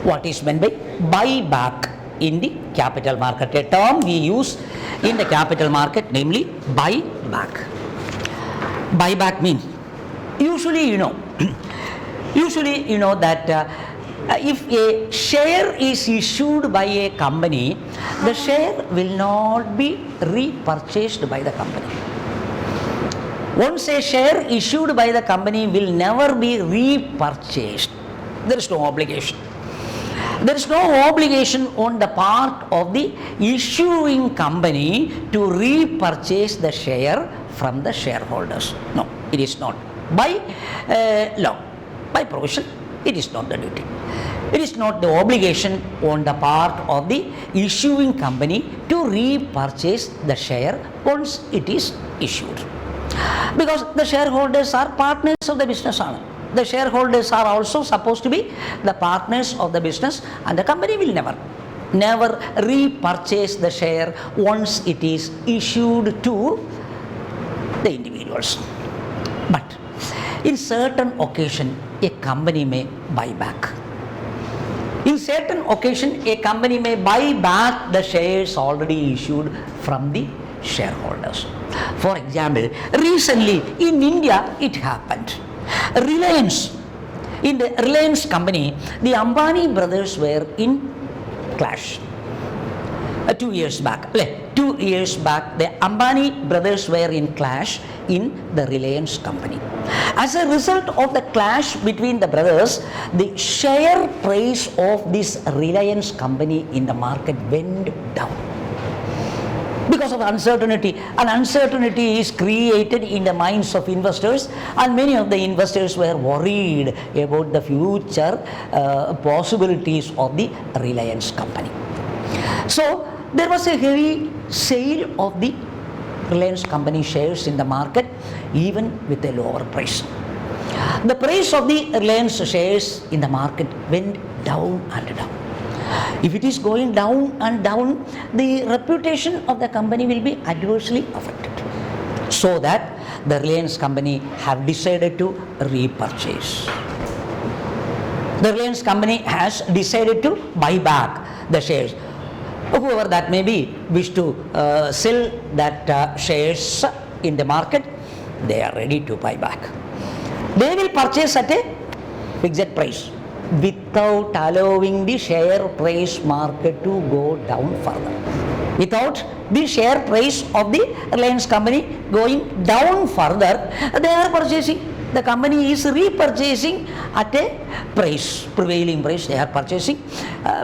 what is meant by buyback in the capital market. A term we use in the capital market, namely buyback. Buyback means, usually you know that if a share is issued by a company, the share will not be repurchased by the company. Once a share issued by the company will never be repurchased. There is no obligation. There is no obligation on the part of the issuing company to repurchase the share from the shareholders. No, it is not. By law, by provision, it is not the duty. It is not the obligation on the part of the issuing company to repurchase the share once it is issued. Because the shareholders are partners of the business owner. The shareholders are also supposed to be the partners of the business, and the company will never repurchase the share once it is issued to the individuals. But in certain occasion, a company may buy back. In certain occasion, a company may buy back the shares already issued from the shareholders. For example, recently in India it happened. In the Reliance company, the Ambani brothers were in clash. 2 years back, the Ambani brothers were in clash in the Reliance company. As a result of the clash between the brothers, the share price of this Reliance company in the market went down. Because of uncertainty, and uncertainty is created in the minds of investors, and many of the investors were worried about the future possibilities of the Reliance company. So there was a heavy sale of the Reliance company shares in the market, even with a lower price. The price of the Reliance shares in the market went down and down. If it is going down and down, the reputation of the company will be adversely affected. So that the Reliance company have decided to repurchase. The Reliance company has decided to buy back the shares. Whoever that may be wish to sell that shares in the market, they are ready to buy back. They will purchase at a fixed price, without allowing the share price market to go down further. Without the share price of the Reliance company going down further, they are purchasing. The company is repurchasing at a price, prevailing price they are purchasing,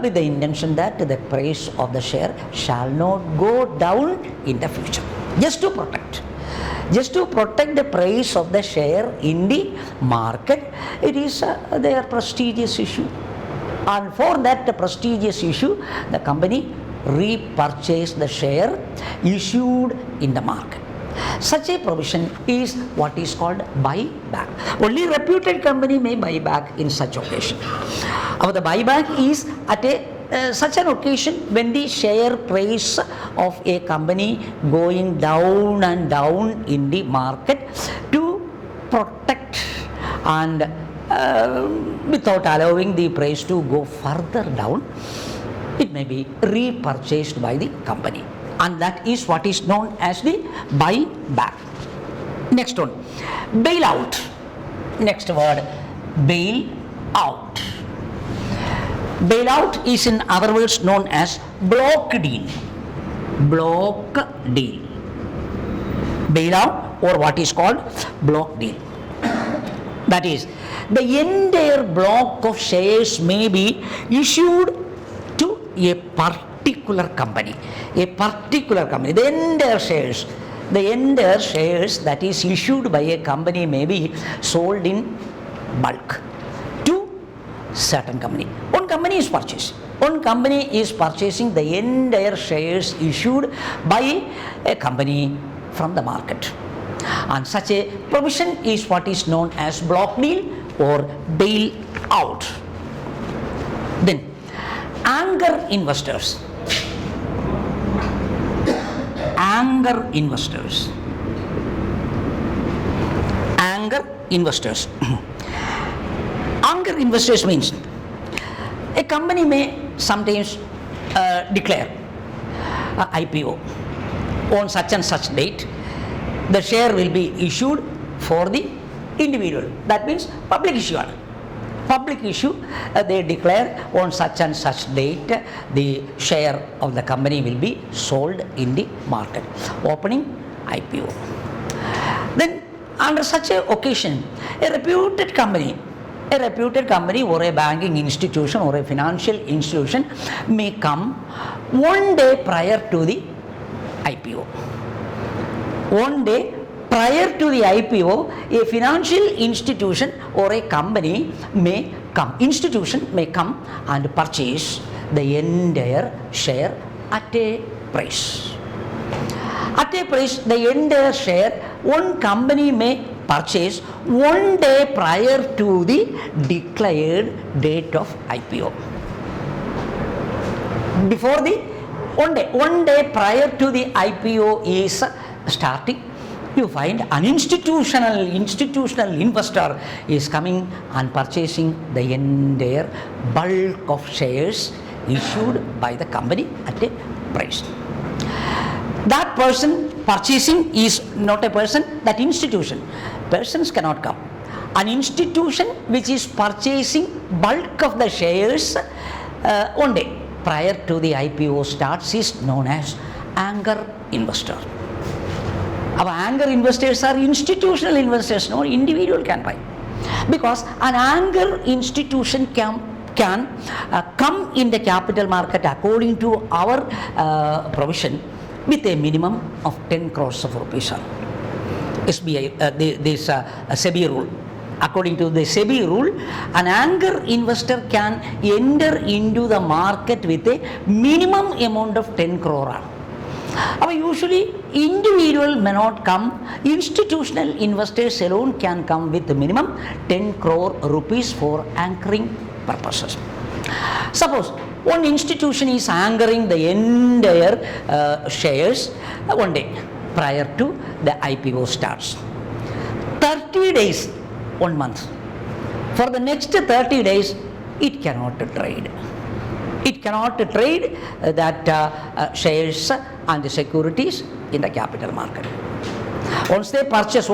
with the intention that the price of the share shall not go down in the future. Just to protect the price of the share in the market, it is their prestigious issue. And for that prestigious issue, the company repurchased the share issued in the market. Such a provision is what is called buyback. Only reputed company may buy back in such occasion. The buyback is at such an occasion when the share price of a company going down and down in the market, to protect and without allowing the price to go further down, it may be repurchased by the company. And that is what is known as the buyback. Next one, bailout. Next word, bail out. Bailout is in other words known as block deal. Block deal. Bailout, or what is called block deal. That is, the entire block of shares may be issued to a particular company. The entire shares that is issued by a company may be sold in bulk to certain company. One company is purchasing the entire shares issued by a company from the market. And such a provision is what is known as block deal or bail out. Then, anchor investors. Anchor investors. Anchor investors means A company may sometimes declare IPO on such and such date. The share will be issued for the individual. That means public issue. Public issue, they declare on such and such date the share of the company will be sold in the market. Opening IPO. Then under such a occasion, a reputed company or a banking institution or a financial institution may come one day prior to the IPO. One day prior to the IPO, a financial institution or a company may come, and purchase the entire share at a price. At a price, the entire share one company may purchase one day prior to the declared date of IPO. Before the one day prior to the IPO is starting, you find an institutional investor is coming and purchasing the entire bulk of shares issued by the company at a price. That person purchasing is not a person, that institution. Persons cannot come. An institution which is purchasing bulk of the shares one day prior to the IPO starts is known as anchor investor. Our anchor investors are institutional investors, no individual can buy. Because an anchor institution can come in the capital market according to our provision with a minimum of 10 crores of rupees. SBI, this SEBI rule. According to the SEBI rule, an anchor investor can enter into the market with a minimum amount of 10 crore. Usually, individual may not come. Institutional investors alone can come with a minimum 10 crore rupees for anchoring purposes. Suppose one institution is anchoring the entire shares one day prior to the IPO starts. 30 days, 1 month. For the next 30 days, it cannot trade. It cannot trade that shares and the securities in the capital market. Once they purchase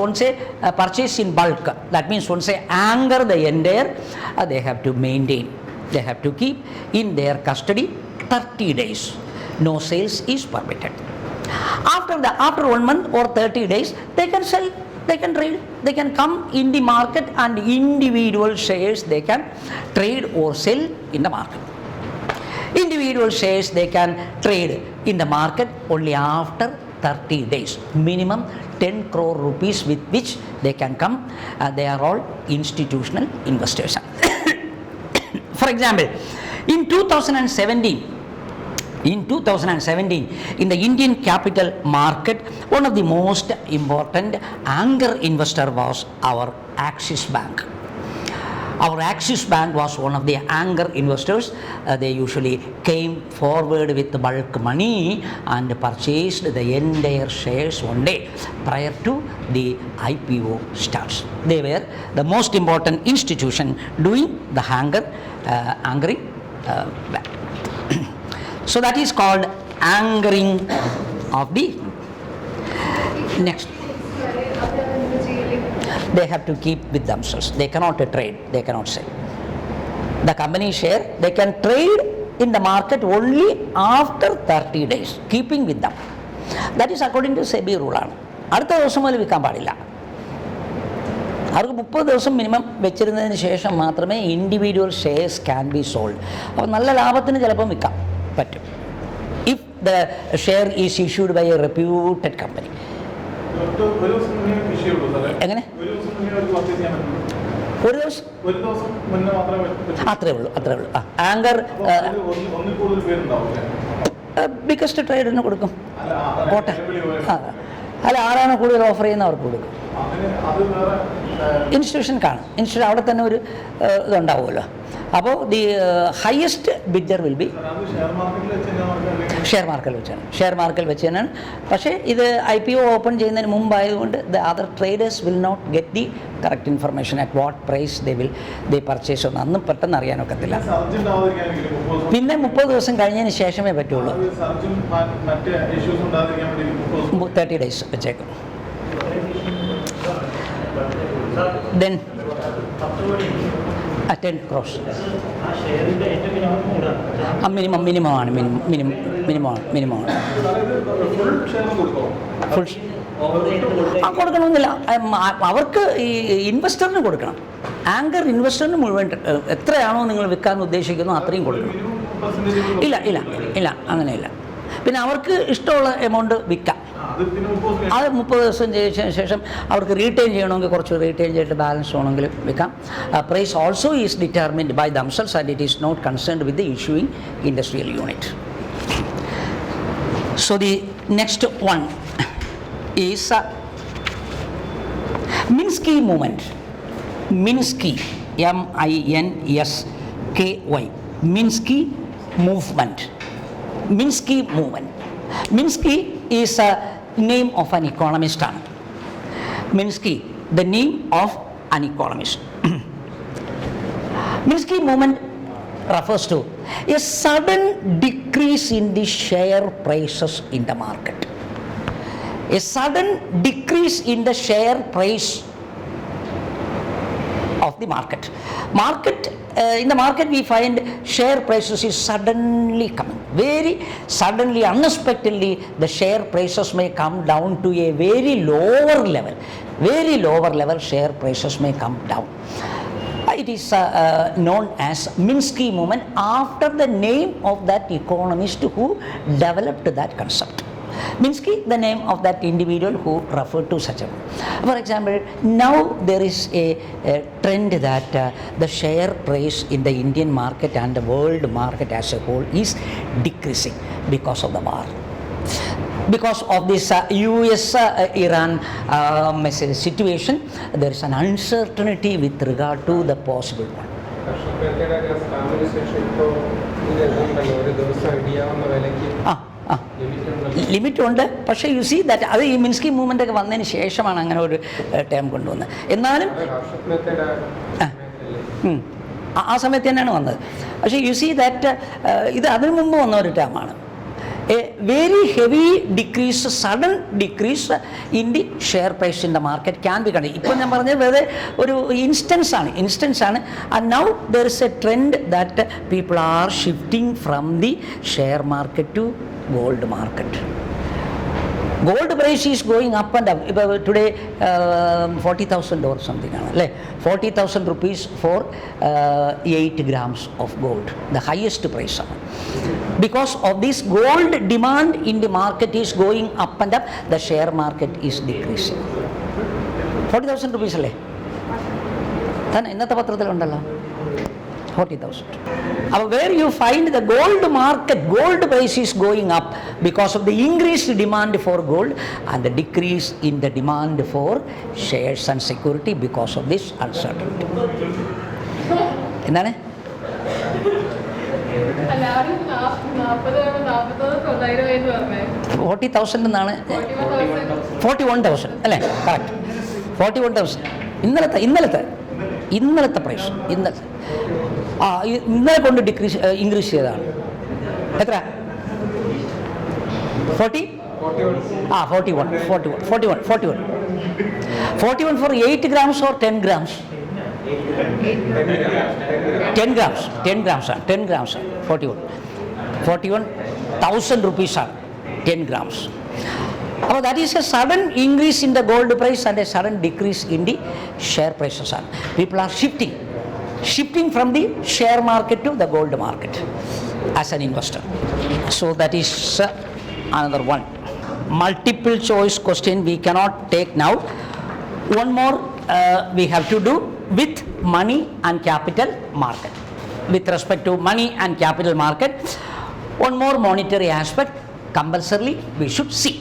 in bulk, that means once they anchor the entire, they have to maintain. They have to keep in their custody 30 days. No sales is permitted. After 1 month or 30 days, they can sell, they can trade, they can come in the market, and individual shares they can trade or sell in the market. Individual shares they can trade in the market only after 30 days. Minimum 10 crore rupees with which they can come. They are all institutional investors. For example, in 2017, in the Indian capital market, one of the most important anchor investor was our Axis Bank. Our Axis Bank was one of the anchor investors. They usually came forward with bulk money and purchased the entire shares one day prior to the IPO starts. They were the most important institution doing the anchoring. So that is called anchoring of the next. They have to keep with themselves. They cannot trade, they cannot sell. The company share, they can trade in the market only after 30 days, keeping with them. That is according to SEBI rule. അടുത്ത ദിവസം മുതൽ വിൽക്കാൻ പാടില്ല. അവർക്ക് 30 ദിവസം minimum വെച്ചിരുന്നതിന് ശേഷം മാത്രമേ individual shares can be sold. അപ്പോൾ നല്ല ലാഭത്തിന് ചിലപ്പം വിൽക്കാൻ പറ്റും. If the share is issued by a reputed company. എങ്ങനെ? ഒരു ദിവസം അത്രേ ഉള്ളൂ. ആങ്കർ ബിഗസ്റ്റ് ട്രേഡിന് കൊടുക്കും. കോട്ടെ അല്ല, ആരാണ് കൂടുതൽ ഓഫർ ചെയ്യുന്ന അവർക്ക് കൊടുക്കും. ഇൻസ്റ്റിറ്റ്യൂഷൻ കാണും. അവിടെ തന്നെ ഒരു ഇതുണ്ടാവുമല്ലോ. അപ്പോൾ the highest bidder will be share മാർക്കറ്റിൽ വെച്ച് തന്നെയാണ്. പക്ഷേ ഇത് IPO ഓപ്പൺ ചെയ്യുന്നതിന് മുമ്പായതുകൊണ്ട് the other traders will not get the correct information at what price they purchase ഒന്നും അന്നും പെട്ടെന്ന് അറിയാനൊക്കത്തില്ല. പിന്നെ 30 ദിവസം കഴിഞ്ഞതിന് ശേഷമേ പറ്റുള്ളൂ. 30 days വെച്ചേക്കും. Then 10 crores. മിനിമമാണ്. ഫുൾ കൊടുക്കണമെന്നില്ല. അവർക്ക് ഈ ഇൻവെസ്റ്ററിന് കൊടുക്കണം. ആങ്കർ ഇൻവെസ്റ്ററിന് മുഴുവൻ എത്രയാണോ നിങ്ങൾ വിൽക്കാൻ ഉദ്ദേശിക്കുന്നു അത്രയും കൊടുക്കണം. ഇല്ല അങ്ങനെയില്ല. പിന്നെ അവർക്ക് ഇഷ്ടമുള്ള എമൗണ്ട് വിൽക്കാം. അത് 30 ദിവസം ചെയ്തതിന് ശേഷം അവർക്ക് റീറ്റെയിൻ ചെയ്യണമെങ്കിൽ കുറച്ച് റീറ്റെയിൻ ചെയ്തിട്ട് ബാലൻസ് വേണമെങ്കിൽ വിൽക്കാം. Price also is determined by themselves and it is not concerned with the issuing industrial unit. So the next one is Minsky movement. Minsky MINSKY Minsky movement. Minsky is a name of an economist. Minsky, the name of an economist. Minsky movement refers to a sudden decrease in the share prices in the market. A sudden decrease in the share price of the market. In the market we find share prices is suddenly coming, very suddenly, unexpectedly the share prices may come down to a very lower level share prices may come down. It is known as Minsky movement after the name of that economist who developed that concept. Minsky, the name of that individual who referred to such a. For example, now there is a trend that the share price in the Indian market and the world market as a whole is decreasing because of the war. Because of this US-Iran situation, there is an uncertainty with regard to the possible one. Limit ഉണ്ട്. പക്ഷേ U C that അത് ഈ Minsky movement ഒക്കെ വന്നതിന് ശേഷമാണ് അങ്ങനെ ഒരു term കൊണ്ടുവന്നത്. എന്നാലും ആ സമയത്ത് തന്നെയാണ് വന്നത്. പക്ഷേ യു സി ദാറ്റ് ഇത് അതിനു മുമ്പ് വന്ന ഒരു ടേമാണ്. A very heavy decrease, sudden decrease in the share price in the market can be കണ്ടത്. ഇപ്പോൾ ഞാൻ പറഞ്ഞത് വെറുതെ ഒരു ഇൻസ്റ്റൻസ് ആണ്. And now there is a trend that people are shifting from the share market to gold market. Gold price is going up and up. Today 40,000 or something, 40,000 rupees for 8 grams of gold, the highest price. Because of this gold demand in the market is going up and up, the share market is decreasing. 40,000 rupees അല്ലേ തന്നെ ഇന്നത്തെ പത്രത്തിലുണ്ടല്ലോ 40,000. Where you find the gold market, gold price is going up because of the increased demand for gold and the decrease in the demand for shares and security because of this uncertainty. എന്താണ് 40,000 എന്നാണ് 41,000 അല്ലേ? Correct 41,000 ഇന്നലത്തെ price. ഇന്നലെ കൊണ്ട് increase ചെയ്തതാണ്. എത്ര? 41 for 8 grams or 10 grams? 10 grams ആണ് 41,000 rupees ആണ് 10 grams. അപ്പോൾ that is a sudden increase in the gold price and a sudden decrease in the share prices. People are shifting from the share market to the gold market as an investor. So that is another one. Multiple choice question we cannot take now. One more we have to do with money and capital market. With respect to money and capital market, one more monetary aspect compulsorily we should see.